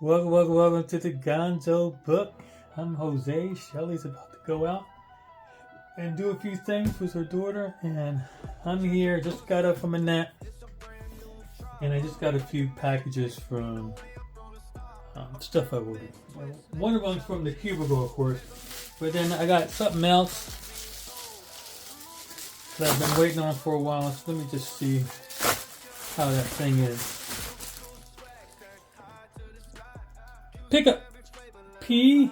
Welcome to the Gonzo book. I'm Jose. Shelly's about to go out and do a few things with her daughter, and I'm here. Just got up from a nap, and I just got a few packages from stuff I ordered. One of them's from the Cubicle, of course, but then I got something else that I've been waiting on for a while. So let me just see how that thing is. Pickup P''KUP,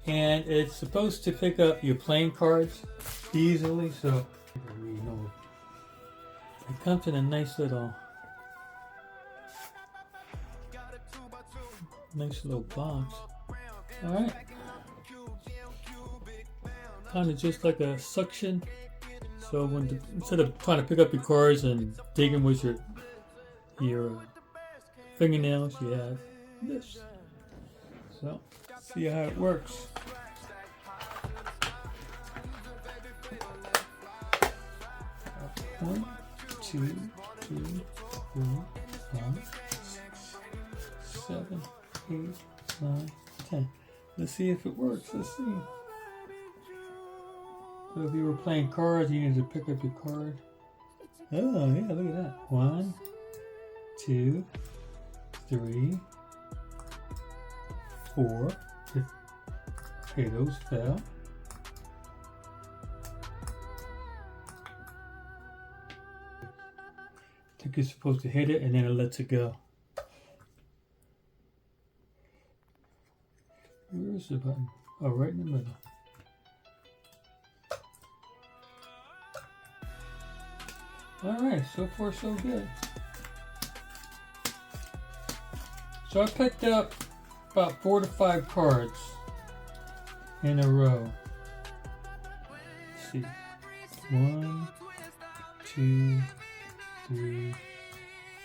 and it's supposed to pick up your playing cards easily. So it comes in a nice little box. All right, kind of just like a suction. So instead of trying to pick up your cards and digging with your fingernails, you have this. So, see how it works. One, two, three, 4, 5, 6, 7, 8, 9, 10. Let's see if it works. Let's see. So if you were playing cards, you needed to pick up your card. Oh yeah, look at that. 1, 2, 3, 4. Okay, those fell. I think you're supposed to hit it and then it lets it go. Where's the button? Oh, right in the middle. Alright, so far so good. So I picked up about 4 to 5 cards in a row. Let's see. 1, 2, 3,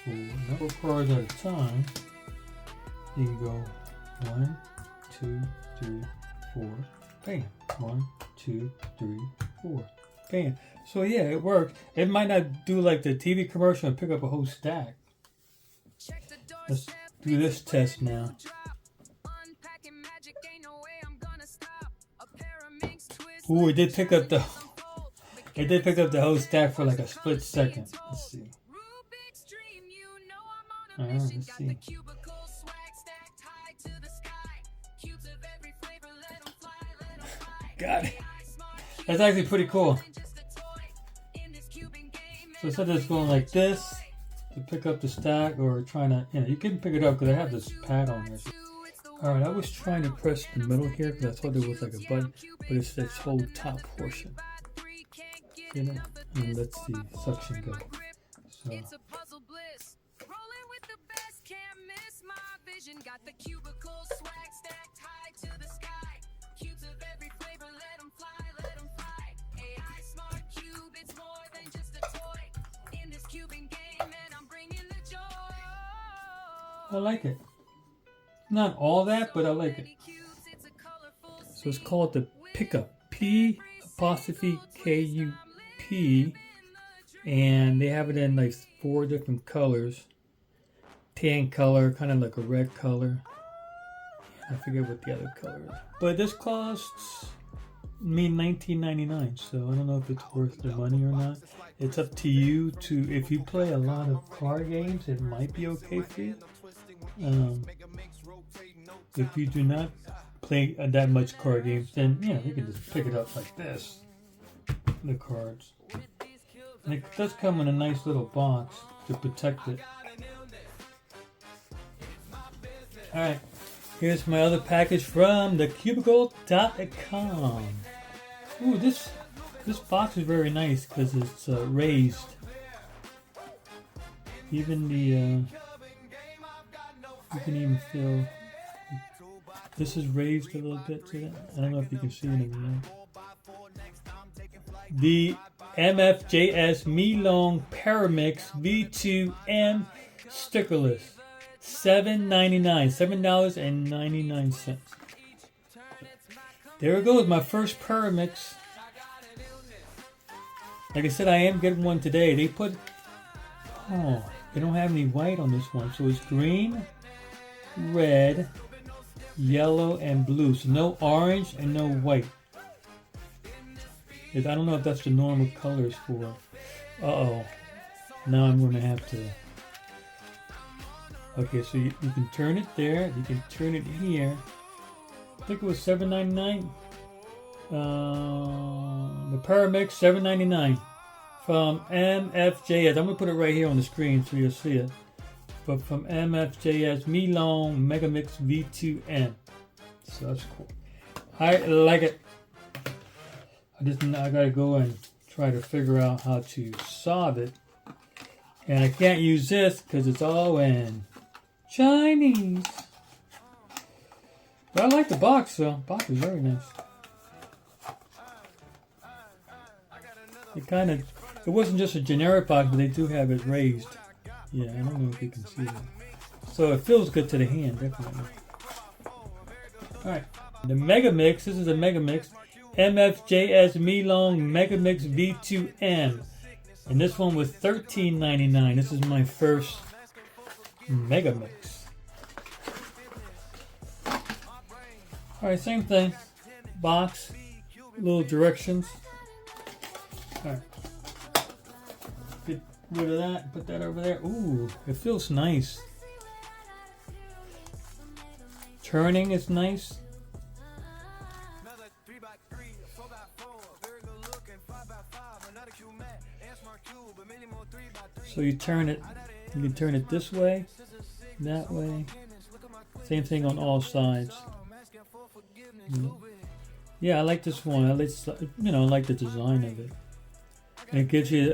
4. Not 4 cards at a time. You can go 1, 2, 3, 4. Bam. 1, 2, 3, 4. Bam. So yeah, it worked. It might not do like the TV commercial and pick up a whole stack. Let's do this test now. Ooh, it did pick up the whole stack for like a split second. Let's see. Alright, let's see. Got it. That's actually pretty cool. So instead of just going like this to pick up the stack or trying to, you can pick it up because I have this pad on there. Alright, I was trying to press the middle here because I thought there was like a button, but it's this whole top portion. And let's the suction go. So. I like it. Not all that, but I like it. So it's called the Pickup, P''KUP, and they have it in like 4 different colors. Tan color, kind of like a red color. I forget what the other color is. But this costs me $19.99, so I don't know if it's worth the money or not. It's up to you to, if you play a lot of card games, it might be okay for you. If you do not play that much card games, then you can just pick it up like this, the cards. And it does come in a nice little box to protect it. Alright, here's my other package from the Cubicle.com. Ooh, this box is very nice because it's raised. Even the you can even feel this is raised a little bit to that. I don't know if you can see it in the MFJS MeiLong Pyraminx V2M Stickerless. $7.99. There it goes, my first Pyraminx. Like I said, I am getting one today. They put they don't have any white on this one. So it's green, red, yellow, and blue. So no orange and no white. I don't know if that's the normal colors for. Uh-oh. Now I'm going to have to. Okay, so you can turn it there. You can turn it here. I think it was $7.99. The Pyraminx $7.99 from MFJS. I'm going to put it right here on the screen so you'll see it. But from MFJS MeiLong Megaminx V2M. So that's cool. I like it. I gotta go and try to figure out how to solve it. And I can't use this because it's all in Chinese. But I like the box though. The box is very nice. It wasn't just a generic box, but they do have it raised. Yeah, I don't know if you can see that. So it feels good to the hand, definitely. Alright. The Megaminx, this is a Megaminx. MFJS MeiLong Megaminx V2M. And this one was $13.99. This is my first Megaminx. Alright, same thing. Box. Little directions. Alright. Get rid of that. Put that over there. Ooh, it feels nice. Turning is nice. So you turn it, you can turn it this way, that way. Same thing on all sides. Yeah, I like this one. I like, I like the design of it. And it gives you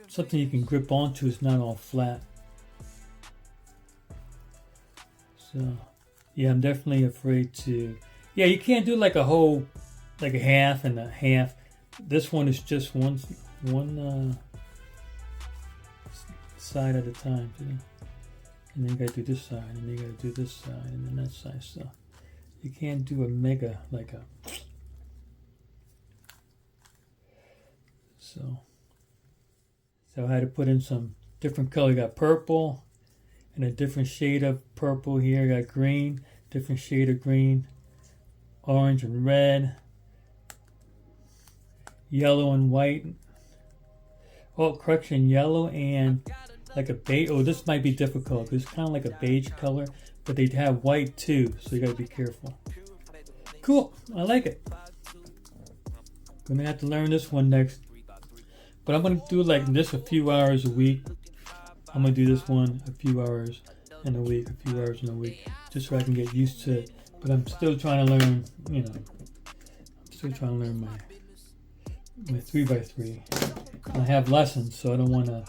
something you can grip onto. It's not all flat. So, yeah, I'm definitely afraid to. Yeah, you can't do like a whole, like a half and a half. This one is just one side at a time, you know? And then you gotta do this side, and then you gotta do this side, and then that side. So you can't do a mega like a. So I had to put in some different color. I got purple and a different shade of purple here. I got green, different shade of green, orange and red, yellow and white. Oh, correction, yellow and like a beige. Oh, this might be difficult. It's kind of like a beige color, but they have white too, so you gotta be careful. Cool, I like it. Gonna have to learn this one next. But I'm gonna do like this a few hours a week. I'm gonna do this one a few hours in a week, just so I can get used to it. But I'm still trying to learn, I'm still trying to learn my 3x3. I have lessons, so I don't want to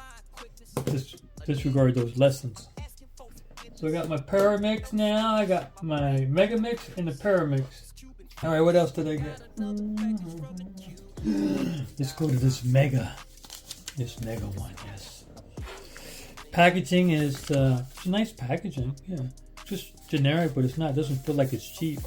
disregard those lessons. So I got my Pyraminx now. I got my Megaminx and the Pyraminx. All right, what else did I get? Let's go to this mega one. Yes. Packaging is it's nice packaging. Yeah, just generic, but it's not. It doesn't feel like it's cheap.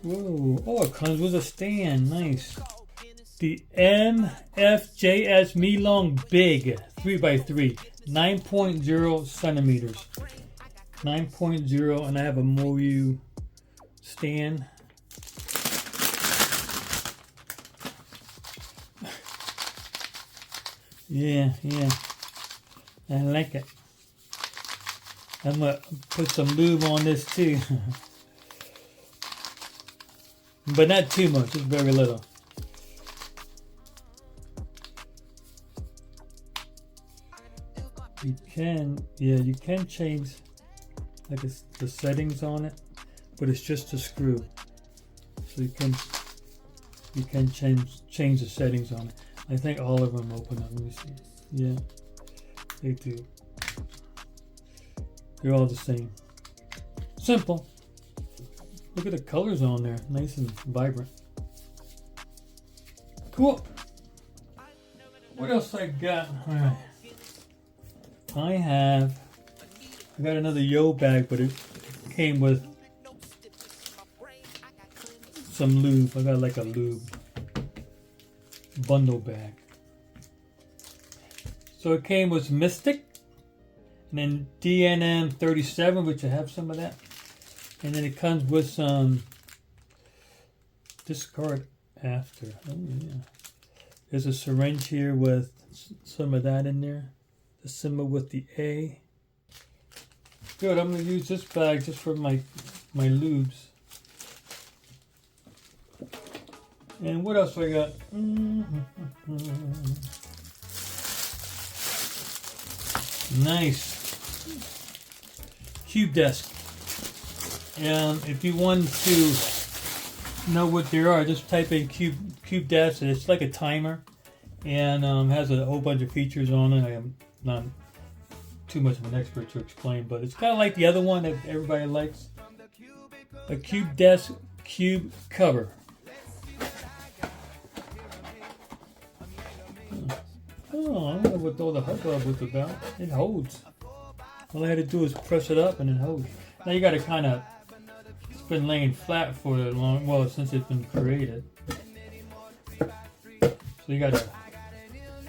Whoa, oh, it comes with a stand, nice. The MFJS MeiLong Big 3x3, 9.0 centimeters. 9.0, and I have a Moyu stand. Yeah, I like it. I'm gonna put some lube on this too. But not too much, just very little. You can change like the settings on it, but it's just a screw. So you can change the settings on it. I think all of them open up. Let me see. Yeah, they do. They're all the same. Simple. Look at the colors on there, nice and vibrant. Cool. What else I got? All right. I got another Yo bag, but it came with some lube. I got like a lube bundle bag. So it came with Mystic and then DNM 37, which I have some of that. And then it comes with some discard after. Oh yeah. There's a syringe here with some of that in there. The symbol with the A. Good, I'm going to use this bag just for my lubes. And what else I got? Nice. CubeDesk. And if you want to know what they are, just type in CubeDesk, and it's like a timer, and has a whole bunch of features on it. I am not too much of an expert to explain, but it's kind of like the other one that everybody likes, a CubeDesk cube cover. Oh, I don't know what all the hubbub was about. It holds. All I had to do is press it up and it holds. Now you got to kind of. It's been laying flat for a long, well, since it's been created. So you got to.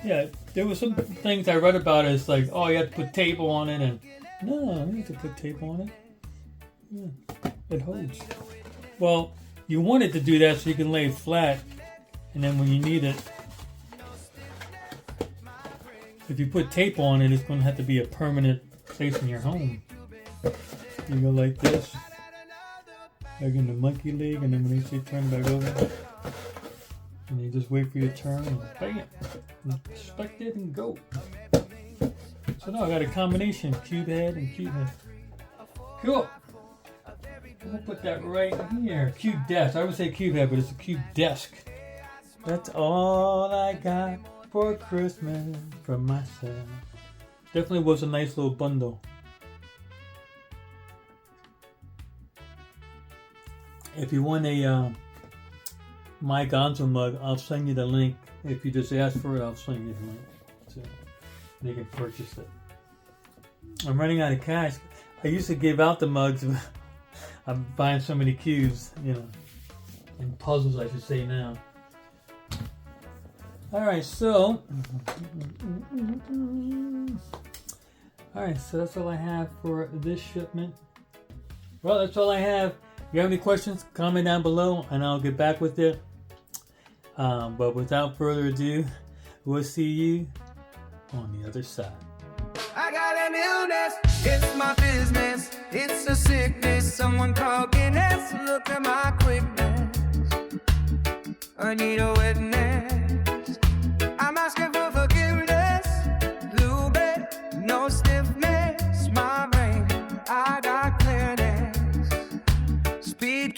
Yeah, there was some things I read about it. It's like, oh, you have to put tape on it, and no, you don't have to put tape on it. Yeah, it holds. Well, you want it to do that so you can lay it flat, and then when you need it. If you put tape on it, it's going to have to be a permanent place in your home. You go like this, like in the monkey leg, and then when they say turn back over, and you just wait for your turn, and bam, inspect it and go. So now I got a combination, cube head and cube head. Cool. I'm gonna put that right here. Cube desk. I would say cube head, but it's a cube desk. That's all I got for Christmas from myself. Definitely was a nice little bundle. If you want a my Gonzo mug, I'll send you the link. If you just ask for it, I'll send you the link so you can purchase it. I'm running out of cash. I used to give out the mugs, but I'm buying so many cubes, you know, and puzzles I should say now. Alright, so that's all I have for this shipment. Well, that's all I have. If you have any questions, comment down below and I'll get back with you. But without further ado, we'll see you on the other side. I got an illness, it's my business, it's a sickness, someone call Guinness, look at my quickness, I need a witness. I'm asking for forgiveness, Lube, no stiffness, my brain, I got clearness, speed